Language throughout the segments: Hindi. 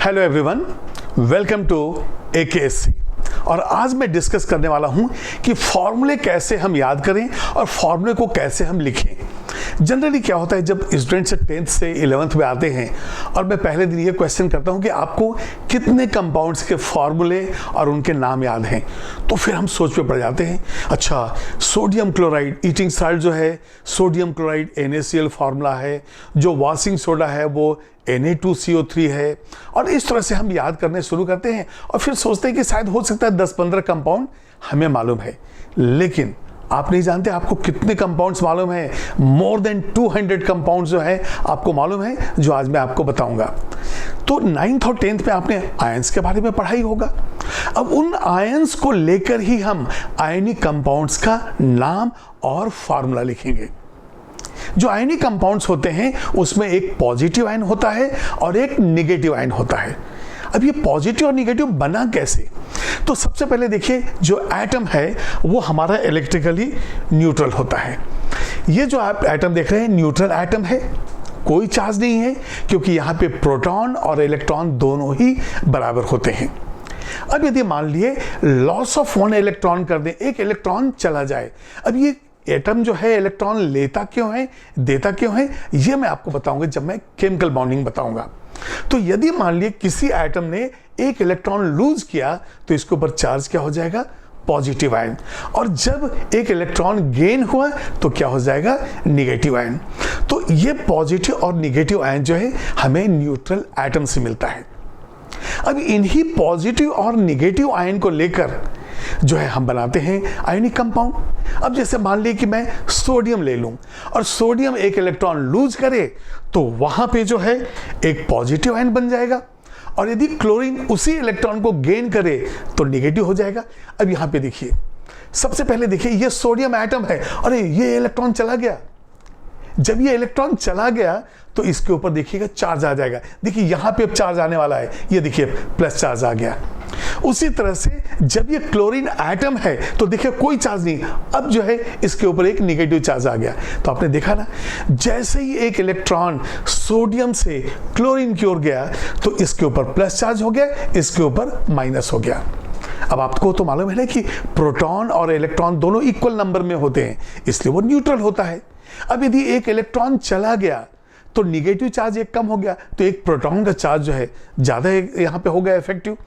Hello everyone, welcome to AKSC। और आज मैं डिस्कस करने वाला हूं कि फॉर्मूले कैसे हम याद करें और फॉर्मूले को कैसे हम लिखें। जनरली क्या होता है, जब स्टूडेंट से 10th से 11th में आते हैं और मैं पहले दिन ये क्वेश्चन करता हूं कि आपको कितने कंपाउंड्स के फॉर्मूले और उनके नाम याद हैं, तो फिर हम सोच पे पड़ जाते हैं। अच्छा, सोडियम क्लोराइड ईटिंग साल्ट जो है सोडियम क्लोराइड NaCl फार्मूला है, जो वॉशिंग सोडा है वो Na2CO3 है, और इस तरह से हम याद करने शुरू करते हैं और फिर सोचते हैं कि शायद हो सकता है 10-15 कंपाउंड हमें मालूम है। लेकिन आप नहीं जानते आपको कितने कंपाउंड्स मालूम है। मोर देन 200 कंपाउंड्स जो है आपको मालूम है, जो आज मैं आपको बताऊंगा। तो 9th और 10th में आपने आयंस के बारे में पढ़ाई होगा। अब उन आयंस को लेकर ही हम आयनिक कंपाउंड्स का नाम और फार्मूला लिखेंगे। जो आयनिक कंपाउंड्स होते हैं उसमें एक पॉजिटिव आयन होता है और एक नेगेटिव आयन होता है। अब ये पॉजिटिव और नेगेटिव बना कैसे? तो सबसे पहले देखिए, जो एटम है वो हमारा इलेक्ट्रिकली न्यूट्रल होता है। ये जो आप एटम देख रहे हैं न्यूट्रल एटम है, कोई चार्ज नहीं है, क्योंकि यहाँ पे प्रोटॉन और इलेक्ट्रॉन दोनों ही बराबर होते हैं। अब यदि मान लिए लॉस ऑफ 1 इलेक्ट्रॉन कर दें, एक इलेक्ट्रॉन चला जाए, अब ये एटम जो है इलेक्ट्रॉन लेता क्यों है, देता क्यों है, ये मैं आपको बताऊंगा जब मैं केमिकल बॉन्डिंग बताऊंगा। तो यदि मान लिए किसी एटम ने एक इलेक्ट्रॉन लूज किया तो इसके ऊपर चार्ज क्या हो जाएगा, पॉजिटिव आयन, और जब एक इलेक्ट्रॉन गेन हुआ तो क्या हो जाएगा, नेगेटिव आयन। तो ये पॉजिटिव और नेगेटिव आयन जो है हमें न्यूट्रल एटम से मिलता है। अब इन्हीं पॉजिटिव और नेगेटिव आयन को लेकर जो है हम बनाते हैं आयनिक कंपाउंड। अब जैसे मान लीजिए कि मैं सोडियम ले लूं और सोडियम एक इलेक्ट्रॉन लूज करे तो वहां पे जो है एक पॉजिटिव आयन बन जाएगा, और यदि क्लोरीन उसी इलेक्ट्रॉन को गेन करे तो नेगेटिव हो जाएगा। अब यहां पे देखिए, सबसे पहले देखिए ये सोडियम एटम है, अरे ये इलेक्ट्रॉन चला गया। जब ये इलेक्ट्रॉन चला गया तो इसके ऊपर देखिएगा चार्ज आ जाएगा। देखिए यहां पे अब चार्ज आने वाला है, ये देखिए प्लस चार्ज आ गया। उसी तरह से जब ये क्लोरीन एटम है तो देखिए कोई चार्ज नहीं, अब जो है इसके ऊपर एक नेगेटिव चार्ज आ गया। तो आपने देखा ना, जैसे ही एक इलेक्ट्रॉन सोडियम से क्लोरीन की ओर गया तो इसके ऊपर प्लस चार्ज हो गया, इसके ऊपर माइनस हो गया। अब आपको तो मालूम है ना कि प्रोटॉन और इलेक्ट्रॉन दोनों इक्वल नंबर में होते हैं, इसलिए वो न्यूट्रल होता है। अब यदि एक इलेक्ट्रॉन चला गया तो नेगेटिव चार्ज एक कम हो गया, तो एक प्रोटॉन का चार्ज जो है ज्यादा यहाँ पे हो गया इफेक्टिव,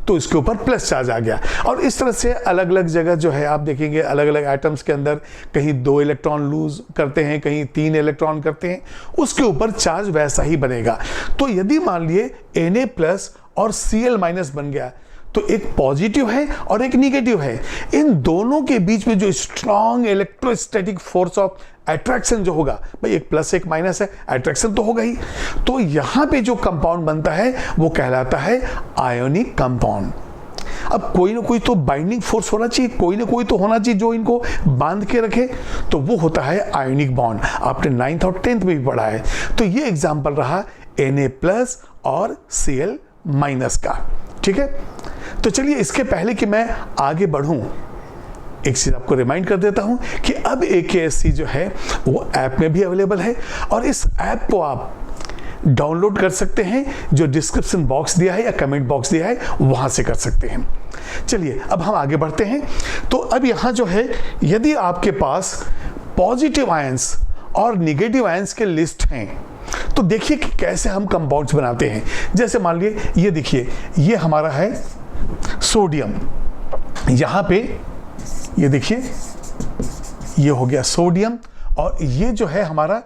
तो इसके ऊपर प्लस चार्ज आ गया। और इस तरह से अलग अलग जगह जो है आप देखेंगे अलग अलग एटम्स के अंदर कहीं 2 इलेक्ट्रॉन लूज करते हैं, कहीं 3 इलेक्ट्रॉन करते हैं, उसके ऊपर चार्ज वैसा ही बनेगा। तो यदि मान लिए Na+ और Cl- बन गया तो एक पॉजिटिव है और एक नेगेटिव है। इन दोनों के बीच में जो strong electrostatic force of attraction जो होगा, भाई एक प्लस एक माइनस है, अट्रैक्शन तो होगा ही। तो यहां पे जो कंपाउंड बनता है वो कहलाता है आयोनिक कंपाउंड। अब कोई ना कोई तो बाइंडिंग फोर्स होना चाहिए, कोई ना कोई तो होना चाहिए जो इनको बांध के रखे, तो वो होता है आयोनिक बॉन्ड। आपने 9th और 10th में भी पढ़ा है। तो ये एग्जाम्पल रहा Na+ और Cl- का। ठीक है, तो चलिए इसके पहले कि मैं आगे बढ़ूं, एक चीज आपको रिमाइंड कर देता हूं कि अब AKSC जो है वो ऐप में भी अवेलेबल है, और इस ऐप को आप डाउनलोड कर सकते हैं, जो डिस्क्रिप्शन बॉक्स दिया है या कमेंट बॉक्स दिया है वहां से कर सकते हैं। चलिए अब हम आगे बढ़ते हैं। तो अब यहां जो है, यदि आपके पास पॉजिटिव आयंस और निगेटिव आयंस के लिस्ट हैं तो देखिए कि कैसे हम कंपाउंड्स बनाते हैं। जैसे मान लिए ये देखिए, ये हमारा है सोडियम, यहां पे ये देखिए ये हो गया सोडियम, और ये जो है हमारा,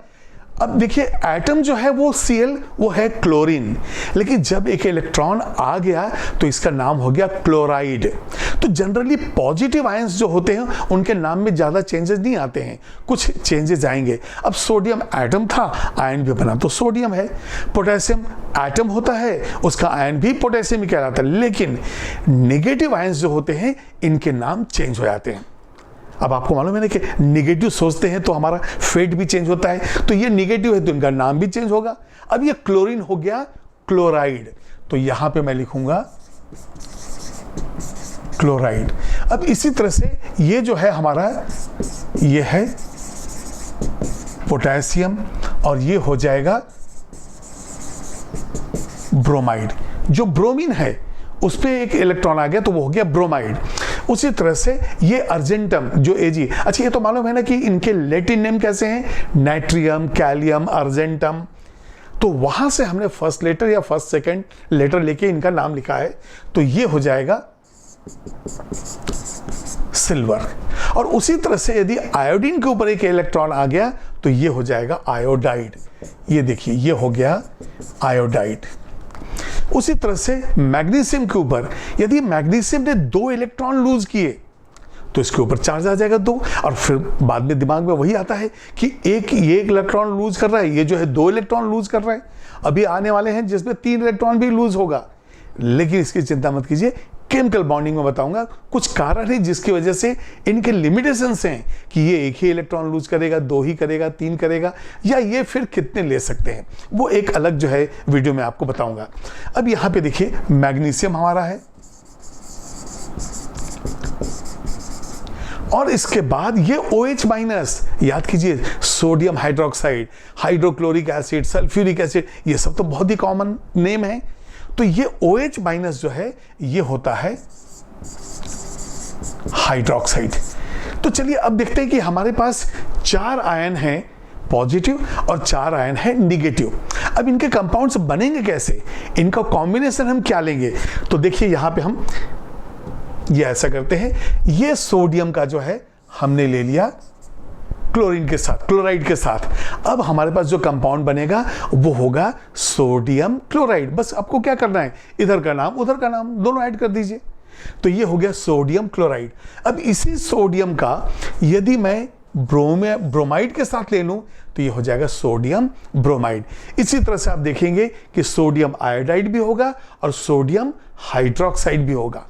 अब देखिए एटम जो है वो Cl, वो है क्लोरीन, लेकिन जब एक इलेक्ट्रॉन आ गया तो इसका नाम हो गया क्लोराइड। तो जनरली पॉजिटिव आयंस जो होते हैं उनके नाम में ज्यादा चेंजेस नहीं आते हैं, कुछ चेंजेस आएंगे। अब सोडियम एटम था, आयन भी बना तो सोडियम है। पोटेशियम एटम होता है, उसका आयन भी पोटेशियम ही कहलाता है, लेकिन नेगेटिव आयंस जो होते हैं इनके नाम चेंज हो जाते हैं। अब आपको मालूम है ना कि नेगेटिव सोचते हैं तो हमारा फेट भी चेंज होता है, तो ये नेगेटिव है तो इनका नाम भी चेंज होगा। अब ये क्लोरीन हो गया क्लोराइड, तो यहां पे मैं लिखूंगा क्लोराइड। अब इसी तरह से ये जो है हमारा, ये है पोटेशियम, और ये हो जाएगा ब्रोमाइड। जो ब्रोमीन है उस पर एक इलेक्ट्रॉन आ गया तो वो हो गया ब्रोमाइड। उसी तरह से ये अर्जेंटम जो Ag, अच्छा ये तो मालूम है ना कि इनके लैटिन नेम कैसे हैं, नाइट्रियम, कैलियम, अर्जेंटम। तो वहां से हमने फर्स्ट लेटर या फर्स्ट सेकंड लेटर लेके इनका नाम लिखा है, तो ये हो जाएगा सिल्वर। और उसी तरह से यदि आयोडीन के ऊपर एक इलेक्ट्रॉन आ गया तो ये हो जाएगा आयोडाइड। ये देखिए ये हो गया आयोडाइड। उसी तरह से मैग्नीशियम के ऊपर यदि मैग्नीशियम ने 2 इलेक्ट्रॉन लूज किए तो इसके ऊपर चार्ज आ जाएगा 2, और फिर बाद में दिमाग में वही आता है कि एक इलेक्ट्रॉन लूज कर रहा है, ये जो है 2 इलेक्ट्रॉन लूज कर रहा है। अभी आने वाले हैं जिसमें 3 इलेक्ट्रॉन भी लूज होगा, लेकिन इसकी चिंता मत कीजिए, केमिकल बॉन्डिंग में बताऊंगा कुछ कारण है जिसकी वजह से इनके लिमिटेशंस हैं कि ये एक ही इलेक्ट्रॉन लूज करेगा, 2 ही करेगा, 3 करेगा, या ये फिर कितने ले सकते हैं, वो एक अलग जो है वीडियो में आपको बताऊंगा। अब यहां पे देखिए मैग्नीशियम हमारा है, और इसके बाद ये OH माइनस, याद कीजिए sodium hydroxide, hydrochloric acid, sulphuric acid, ये सब तो बहुत ही कॉमन नेम है। तो ये OH माइनस जो है ये होता है हाइड्रोक्साइड। तो चलिए अब देखते हैं कि हमारे पास 4 आयन हैं पॉजिटिव और 4 आयन है निगेटिव। अब इनके कंपाउंड्स बनेंगे कैसे, इनका कॉम्बिनेशन हम क्या लेंगे, तो देखिए यहां पे हम ये ऐसा करते हैं, ये सोडियम का जो है हमने ले लिया क्लोरीन के साथ, क्लोराइड के साथ। अब हमारे पास जो कंपाउंड बनेगा वो होगा सोडियम क्लोराइड। बस आपको क्या करना है, इधर का नाम उधर का नाम दोनों ऐड कर दीजिए, तो ये हो गया सोडियम क्लोराइड। अब इसी सोडियम का यदि मैं ब्रोमाइड के साथ ले लूं तो ये हो जाएगा सोडियम ब्रोमाइड। इसी तरह से आप देखेंगे कि सोडियम आयोडाइड भी होगा और सोडियम हाइड्रोक्साइड भी होगा।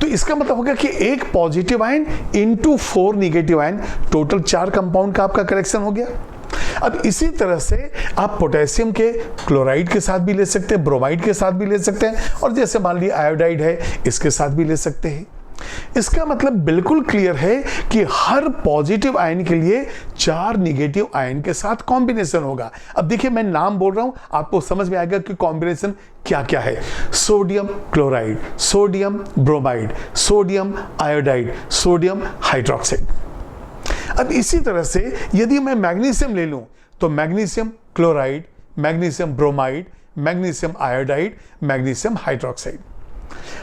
तो इसका मतलब हो गया कि एक positive ion into 4 negative ion, total 4 compound का आपका कलेक्शन हो गया। अब इसी तरह से आप पोटेशियम के क्लोराइड के साथ भी ले सकते हैं, ब्रोमाइड के साथ भी ले सकते हैं, और जैसे मान लीजिए आयोडाइड है इसके साथ भी ले सकते हैं। इसका मतलब बिल्कुल क्लियर है कि हर पॉजिटिव आयन के लिए 4 निगेटिव आयन के साथ कॉम्बिनेशन होगा। अब देखिए मैं नाम बोल रहा हूं, आपको समझ में आएगा कि कॉम्बिनेशन क्या क्या है। Sodium chloride, sodium bromide, sodium iodide, sodium hydroxide. अब इसी तरह से यदि मैं मैग्नीशियम ले लूं तो magnesium chloride, magnesium bromide, magnesium iodide, magnesium hydroxide.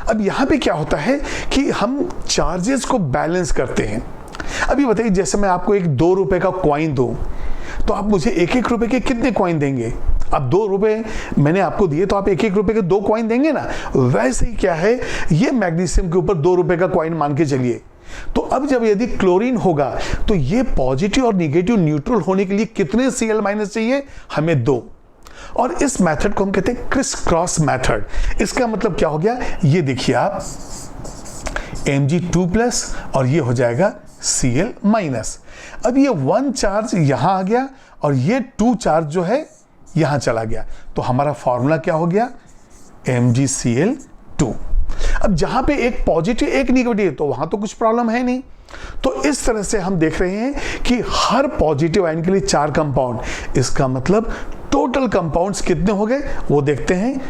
अब यहां पे क्या होता है कि हम चार्जेस को बैलेंस करते हैं। अभी बताइए जैसे मैं आपको एक 2 रुपए का कॉइन दूं तो आप मुझे 1-1 रुपए के कितने कॉइन देंगे, अब 2 रुपए मैंने आपको दिए तो आप 1-1 रुपए के 2 कॉइन देंगे ना। वैसे ही क्या है, ये मैग्नीशियम के ऊपर 2 रुपए का कॉइन मान के चलिए। तो अब जब यदि क्लोरीन होगा तो ये पॉजिटिव और निगेटिव न्यूट्रल होने के लिए कितने Cl- चाहिए, हमें 2। और इस मेथड को हम कहते हैं क्रिस क्रॉस मेथड। इसका मतलब क्या हो गया, ये देखिए आप Mg2+ और ये हो जाएगा Cl-। अब ये 1 चार्ज यहां आ गया और ये 2 चार्ज जो है यहां चला गया, तो हमारा फॉर्मूला क्या हो गया, MgCl2। अब जहां पे एक पॉजिटिव एक निगेटिव तो वहां तो कुछ प्रॉब्लम है नहीं। तो इस तरह से हम देख रहे हैं कि हर पॉजिटिव आयन के लिए 4 कंपाउंड। इसका मतलब टोटल कंपाउंड्स कितने हो गए वो देखते हैं,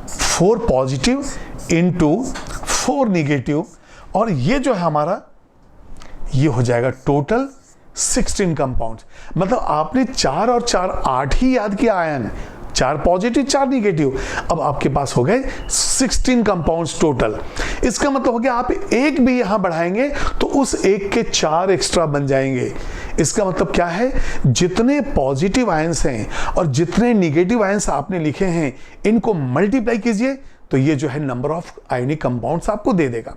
4 पॉजिटिव इंटू 4 निगेटिव, और ये जो है हमारा ये हो जाएगा टोटल 16 कंपाउंड्स। मतलब आपने 4 और 4 8 ही याद किया आयन, 4 पॉजिटिव 4 निगेटिव। अब आपके पास हो गए 16 कंपाउंड्स टोटल। इसका मतलब हो गया आप एक भी यहां बढ़ाएंगे तो उस एक के 4 एक्स्ट्रा बन जाएंगे। इसका मतलब क्या है, जितने पॉजिटिव आयंस हैं और जितने निगेटिव आयंस आपने लिखे हैं इनको मल्टीप्लाई कीजिए तो ये जो है नंबर ऑफ आयनिक कंपाउंड्स आपको दे देगा।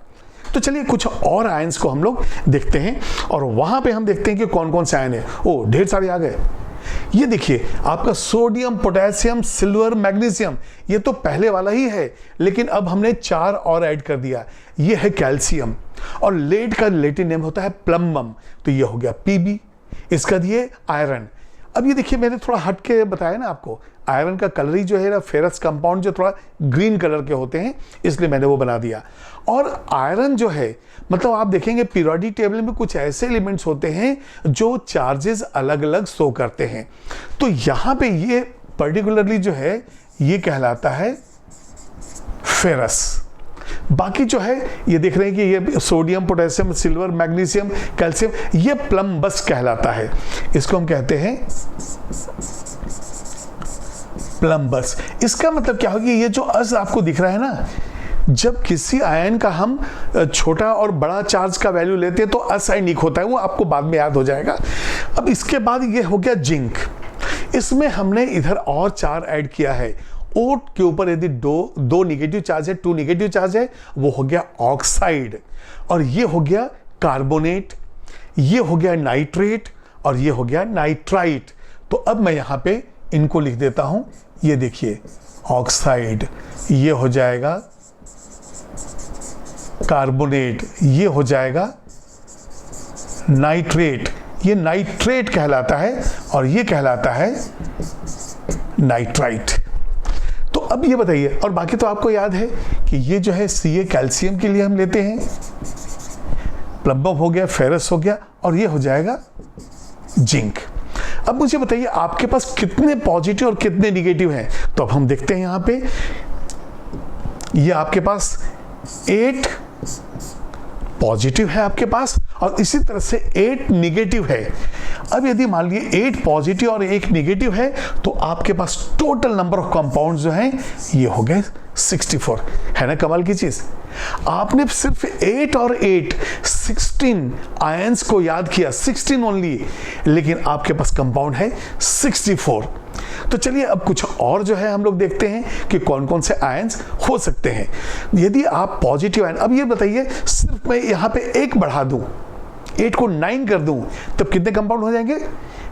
तो चलिए कुछ और आयंस को हम लोग देखते हैं और वहां पे हम देखते हैं कि कौन कौन से आयन है। ओ ढेर सारे आ गए। ये देखिए आपका सोडियम, पोटेशियम, सिल्वर, मैग्नीशियम, ये तो पहले वाला ही है, लेकिन अब हमने 4 और ऐड कर दिया। ये है कैल्शियम, और लेड का लैटिन नेम होता है प्लम्बम, तो ये हो गया Pb। इसका दिए आयरन। अब ये देखिए मैंने थोड़ा हट के बताया ना आपको, आयरन का कलर ही जो है ना, फेरस कंपाउंड जो थोड़ा ग्रीन कलर के होते हैं, इसलिए मैंने वो बना दिया। और आयरन जो है मतलब आप देखेंगे पीरियोडिक टेबल में कुछ ऐसे एलिमेंट्स होते हैं जो चार्जेस अलग अलग शो करते हैं। तो यहाँ पे ये पर्टिकुलरली जो है ये कहलाता है फेरस। बाकी जो है ये देख रहे हैं कि ये sodium, potassium, silver, magnesium, calcium, ये प्लम्बस कहलाता है। इसको हम कहते हैं प्लम्बस। इसका मतलब क्या होगा, ये जो अस आपको दिख रहा है ना, जब किसी आयन का हम छोटा और बड़ा चार्ज का वैल्यू लेते हैं तो असाइनिक होता है, वो आपको बाद में याद हो जाएगा। अब इसके बाद ये हो गया जिंक। इसमें हमने इधर और 4 ऐड किया है। O के ऊपर यदि दो निगेटिव चार्ज है, 2 निगेटिव चार्ज है, वो हो गया ऑक्साइड, और ये हो गया कार्बोनेट, ये हो गया नाइट्रेट, और ये हो गया नाइट्राइट। तो अब मैं यहां पे इनको लिख देता हूं। ये देखिए ऑक्साइड, ये हो जाएगा कार्बोनेट, ये हो जाएगा नाइट्रेट, ये नाइट्रेट कहलाता है, और ये कहलाता है नाइट्राइट। तो अब ये बताइए, और बाकी तो आपको याद है कि ये जो है Ca कैल्शियम के लिए हम लेते हैं, प्लम्बम हो गया, फेरस हो गया, और ये हो जाएगा जिंक। अब मुझे बताइए आपके पास कितने पॉजिटिव और कितने निगेटिव हैं। तो अब हम देखते हैं यहां पे, ये आपके पास 8 पॉजिटिव है आपके पास, और इसी तरह से 8 निगेटिव है। अब यदि मान लीजिए 8 पॉजिटिव और 1 निगेटिव है, तो आपके पास टोटल नंबर ऑफ कंपाउंड्स जो हैं ये हो गए 64। है ना कमाल की चीज। आपने सिर्फ 8 और 8 16 आयंस को याद किया, 16 ओनली, लेकिन आपके पास कंपाउंड है 64। तो चलिए अब कुछ और जो है हम लोग देखते हैं कि कौन कौन से आयंस हो सकते हैं। यदि आप पॉजिटिव आयन, अब ये बताइए सिर्फ मैं यहां पे 1 बढ़ा दूं, 8 को 9 कर दूं, तब कितने कंपाउंड हो जाएंगे?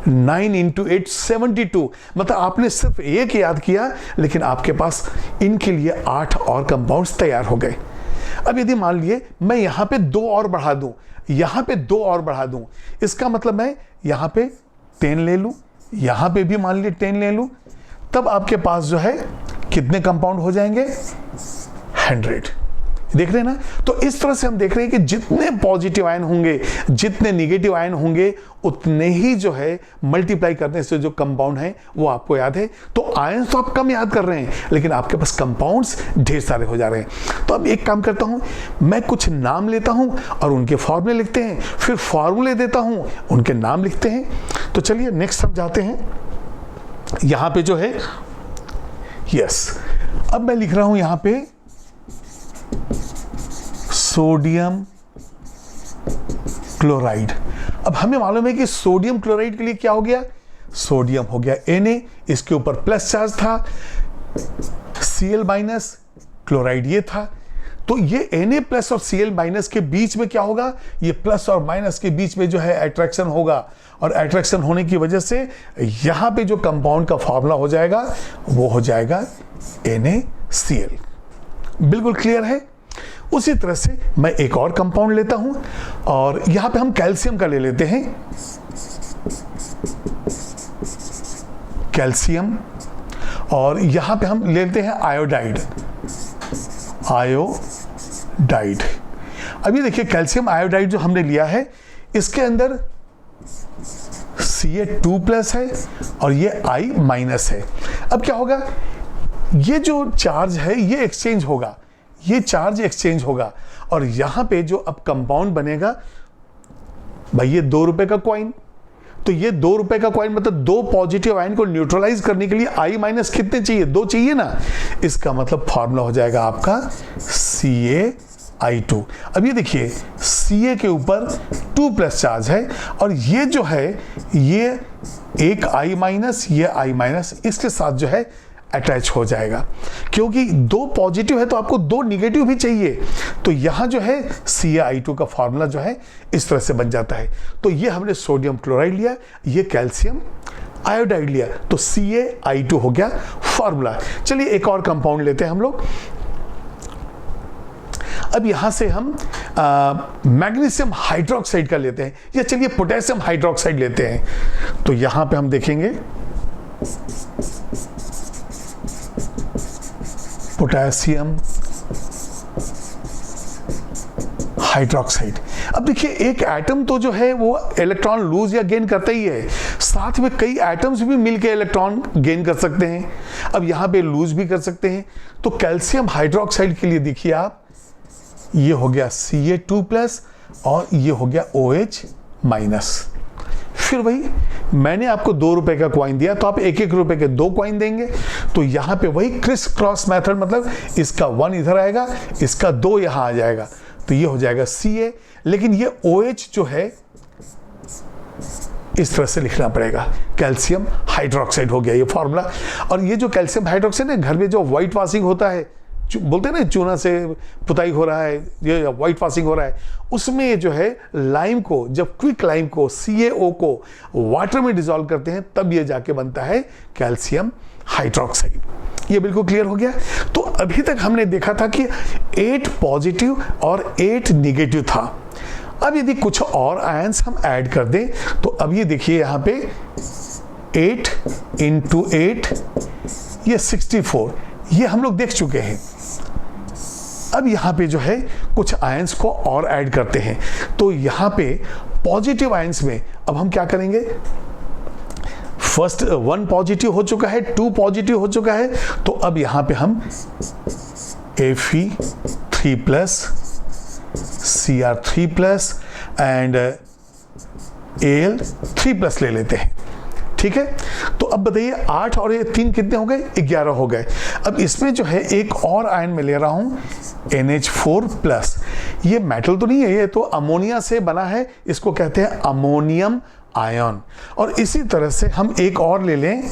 9 × 8 72। मतलब आपने सिर्फ 1 याद किया, लेकिन आपके पास इनके लिए 8 और कंपाउंड्स तैयार हो गए। अब यदि मान लिए मैं यहां पे 2 और बढ़ा दूं, यहां पे 2 और बढ़ा दूं, इसका मतलब मैं यहां पे 10 ले लूं, यहां पे भी मान लीजिए 10 ले लूं, तब आपके पास जो है कितने कंपाउंड हो जाएंगे? 100। देख रहे हैं ना। तो इस तरह से हम देख रहे हैं कि जितने पॉजिटिव आयन होंगे, जितने निगेटिव आयन होंगे, उतने ही जो है मल्टीप्लाई करने से जो कंपाउंड है वो आपको याद है। तो आयन तो आप कम याद कर रहे हैं, लेकिन आपके पास कंपाउंड्स ढेर सारे हो जा रहे हैं। तो अब एक काम करता हूं, मैं कुछ नाम लेता हूं और उनके फॉर्मूले लिखते हैं, फिर फॉर्मूले देता हूं, उनके नाम लिखते हैं। तो चलिए नेक्स्ट हम जाते हैं। यहां पे जो है यस, अब मैं लिख रहा हूं यहां पे सोडियम क्लोराइड। अब हमें मालूम है कि सोडियम क्लोराइड के लिए क्या हो गया? सोडियम हो गया Na, इसके ऊपर प्लस चार्ज था, Cl- क्लोराइड ये था। तो ये Na+ और Cl- के बीच में क्या होगा? ये प्लस और माइनस के बीच में जो है अट्रैक्शन होगा, और अट्रैक्शन होने की वजह से यहां पे जो कंपाउंड का फॉर्मूला हो जाएगा वो हो जाएगा NaCl। बिल्कुल क्लियर है। उसी तरह से मैं एक और कंपाउंड लेता हूं, और यहां पे हम कैल्शियम का ले लेते हैं, कैल्शियम, और यहां पे हम लेते हैं आयोडाइड, आयोडाइड। अब ये देखिए कैल्शियम आयोडाइड जो हमने लिया है, इसके अंदर Ca2+ है और ये I- है। अब क्या होगा? ये जो चार्ज है ये एक्सचेंज होगा, ये चार्ज एक्सचेंज होगा, और यहां पे जो अब कंपाउंड बनेगा, भाई ये 2 रुपए का कॉइन, तो ये 2 रुपए का कॉइन मतलब 2 पॉजिटिव आयन को न्यूट्रलाइज करने के लिए I- कितने चाहिए? 2 चाहिए ना। इसका मतलब फॉर्मूला हो जाएगा आपका CaI2। अब ये देखिए Ca के ऊपर 2+ चार्ज है, और ये जो है ये एक I-, ये I-, इसके साथ जो है अटैच हो जाएगा, क्योंकि 2 पॉजिटिव है तो आपको 2 निगेटिव भी चाहिए। तो यहां जो है CaI2 का फॉर्मूला जो है इस तरह से बन जाता है। तो ये हमने सोडियम क्लोराइड लिया, ये कैल्शियम आयोडाइड लिया, तो CaI2 हो गया फॉर्मूला। चलिए एक और कंपाउंड लेते हैं हम लोग। अब यहां से हम मैग्नीशियम हाइड्रोक्साइड का लेते हैं, या चलिए पोटेशियम हाइड्रोक्साइड लेते हैं। तो यहां पे हम देखेंगे पोटेशियम हाइड्रोक्साइड। अब देखिए एक एटम तो जो है वो इलेक्ट्रॉन लूज या गेन करता ही है, साथ में कई एटम्स भी मिलकर इलेक्ट्रॉन गेन कर सकते हैं। अब यहाँ पे लूज भी कर सकते हैं। तो कैल्शियम हाइड्रोक्साइड के लिए देखिए आप, ये हो गया Ca2+ और ये हो गया OH-। फिर वही मैंने आपको 2 रुपए का कॉइन दिया तो आप 1-1 रुपए के 2 कॉइन देंगे। तो यहां पे वही क्रिस क्रॉस मेथड, मतलब इसका 1 इधर आएगा, इसका 2 यहां आ जाएगा, तो ये हो जाएगा Ca। लेकिन ये OH जो है इस तरह से लिखना पड़ेगा, कैल्शियम हाइड्रोक्साइड हो गया ये फॉर्मूला। और ये जो कैल्शियम हाइड्रोक्साइड है, घर में जो व्हाइट वॉशिंग होता है, बोलते हैं ना चूना से पुताई हो रहा है, ये व्हाइट वॉशिंग हो रहा है, उसमें जो है लाइम को, जब क्विक लाइम को, CaO को वाटर में डिसॉल्व करते हैं तब ये जाके बनता है कैल्शियम हाइड्रोक्साइड। ये बिल्कुल क्लियर हो गया। तो अभी तक हमने देखा था कि 8 पॉजिटिव और 8 निगेटिव था। अब यदि कुछ और आयंस हम ऐड कर दें तो अब ये देखिए यहाँ पे 8 × 8 ये 64, ये हम लोग देख चुके हैं। अब यहाँ पे जो है कुछ आयंस को और ऐड करते हैं। तो यहाँ पे पॉजिटिव आयंस में अब हम क्या करेंगे, फर्स्ट 1 पॉजिटिव हो चुका है, 2 पॉजिटिव हो चुका है, तो अब यहाँ पे हम Fe3+, Cr3+ एंड Al3+ ले लेते हैं। ठीक है, तो अब बताइए 8 और ये 3 कितने हो गए, 11 हो गए। अब इसमें जो है एक और आयन में ले रहा हूं NH4+। ये मेटल तो नहीं है, ये तो अमोनिया से बना है, इसको कहते हैं अमोनियम आयन। और इसी तरह से हम एक और ले लें,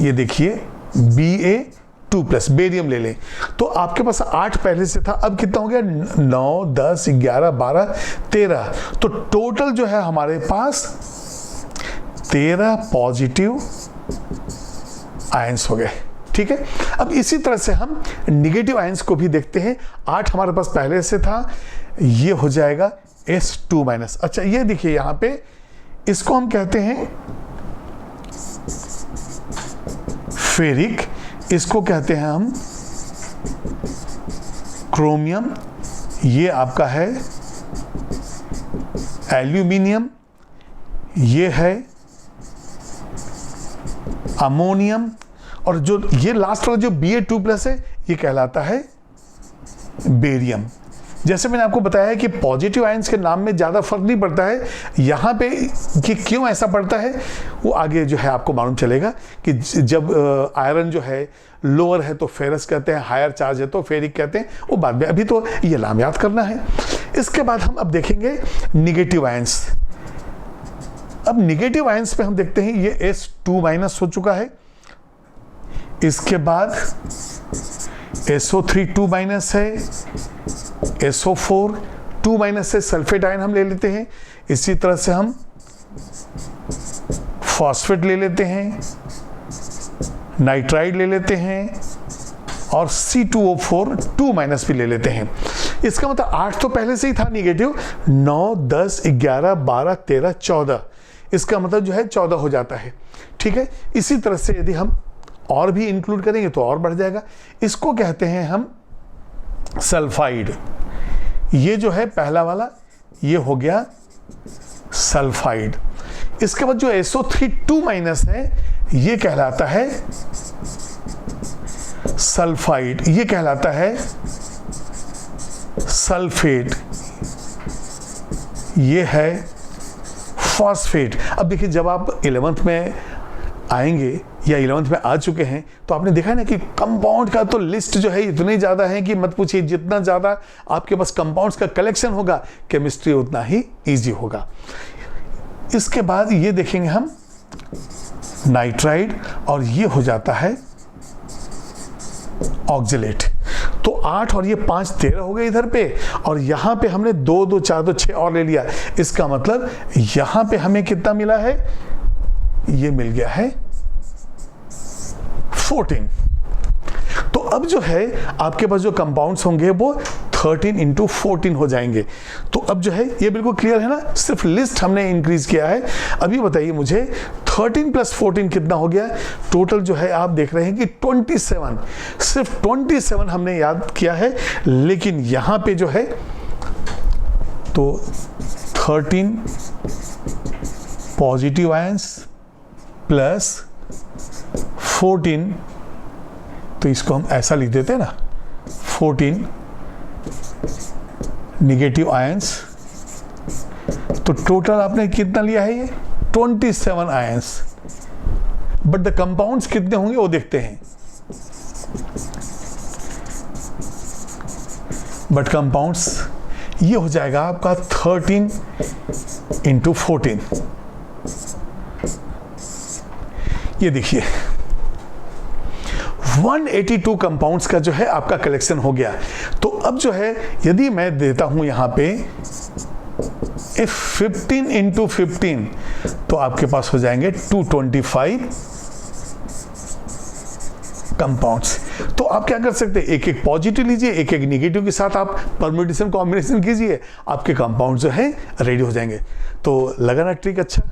ये देखिए Ba2+, बेरियम ले लें। तो आपके पास 8 पहले से था, अब कितना हो गया 9, 10, 11, 12, 13। तो टोटल जो है हमारे पास 13 पॉजिटिव आयंस हो गए। ठीक है, अब इसी तरह से हम निगेटिव आयंस को भी देखते हैं। 8 हमारे पास पहले से था, ये हो जाएगा S2-। अच्छा ये देखिए यहां पे, इसको हम कहते हैं फेरिक, इसको कहते हैं हम क्रोमियम, ये आपका है एल्यूमिनियम, ये है अमोनियम, और जो ये लास्ट वाला जो Ba2+ है ये कहलाता है बेरियम। जैसे मैंने आपको बताया है कि पॉजिटिव आयंस के नाम में ज़्यादा फर्क नहीं पड़ता है, यहाँ पे कि क्यों ऐसा पड़ता है वो आगे जो है आपको मालूम चलेगा कि जब आयरन जो है लोअर है तो फेरस कहते हैं, हायर चार्ज है तो फेरिक कहते हैं, वो बाद में, अभी तो ये नाम याद करना है। इसके बाद हम अब देखेंगे निगेटिव आयंस। अब निगेटिव आयंस पे हम देखते हैं ये S2- हो चुका है, इसके बाद SO3 2- है, SO4 2- से सल्फेट आयन हम ले लेते हैं। इसी तरह से हम फॉस्फेट ले लेते हैं, नाइट्राइड ले लेते हैं और C2O4 2- भी ले लेते हैं। इसका मतलब 8 तो पहले से ही था निगेटिव, 9, 10, 11, 12, 13, 14, इसका मतलब जो है 14 हो जाता है। ठीक है, इसी तरह से यदि हम और भी इंक्लूड करेंगे तो और बढ़ जाएगा। इसको कहते हैं हम सल्फाइड। ये जो है पहला वाला, ये हो गया सल्फाइड। इसके बाद जो SO3 2- है ये कहलाता है सल्फाइड, ये कहलाता है सल्फेट, ये है फॉस्फेट। अब देखिए जब आप 11th में आएंगे या 11th में आ चुके हैं तो आपने देखा है ना कि कंपाउंड का तो लिस्ट जो है इतने ज़्यादा है कि मत पूछिए। जितना ज़्यादा आपके पास कंपाउंड्स का कलेक्शन होगा केमिस्ट्री उतना ही इजी होगा। इसके बाद ये देखेंगे हम नाइट्राइड, और ये हो जाता है ऑक्जेलेट। तो 8 और ये 5 13 हो गए इधर पे, और यहां पे हमने 2, 2, 4, 2, 6 और ले लिया। इसका मतलब यहां पे हमें कितना मिला है, ये मिल गया है 14। तो अब जो है आपके पास जो कंपाउंड्स होंगे वो 13 × 14 हो जाएंगे। तो अब जो है ये बिल्कुल क्लियर है ना, सिर्फ लिस्ट हमने इंक्रीज किया है। अभी बताइए मुझे 13 + 14 कितना हो गया। टोटल जो है आप देख रहे हैं कि 27, सिर्फ 27 हमने याद किया है। लेकिन यहां पे जो है तो 13 पॉजिटिव आयंस प्लस 14, तो इसको हम ऐसा लिख देते हैं ना, 14 निगेटिव आयंस। तो टोटल आपने कितना लिया है, ये 27 आयंस। बट द कंपाउंड्स कितने होंगे वो देखते हैं। बट कंपाउंड्स ये हो जाएगा आपका 13 इंटू 14। ये देखिए 182 कंपाउंड्स का जो है आपका कलेक्शन हो गया। तो अब जो है यदि मैं देता हूं यहां पे 15 इंटू 15, तो आपके पास हो जाएंगे 225 कंपाउंड्स। तो आप क्या कर सकते हैं, एक एक पॉजिटिव लीजिए, एक एक निगेटिव के साथ आप परम्यूटेशन कॉम्बिनेशन कीजिए, आपके कंपाउंड जो है रेडी हो जाएंगे। तो लगा ना ट्रिक अच्छा।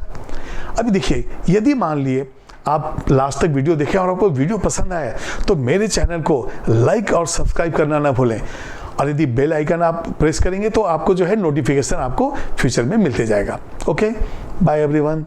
अभी देखिए, यदि मान लिए आप लास्ट तक वीडियो देखें और आपको वीडियो पसंद आया तो मेरे चैनल को लाइक और सब्सक्राइब करना ना भूलें, और यदि बेल आइकन आप प्रेस करेंगे तो आपको जो है नोटिफिकेशन आपको फ्यूचर में मिलते जाएगा। Okay, bye everyone.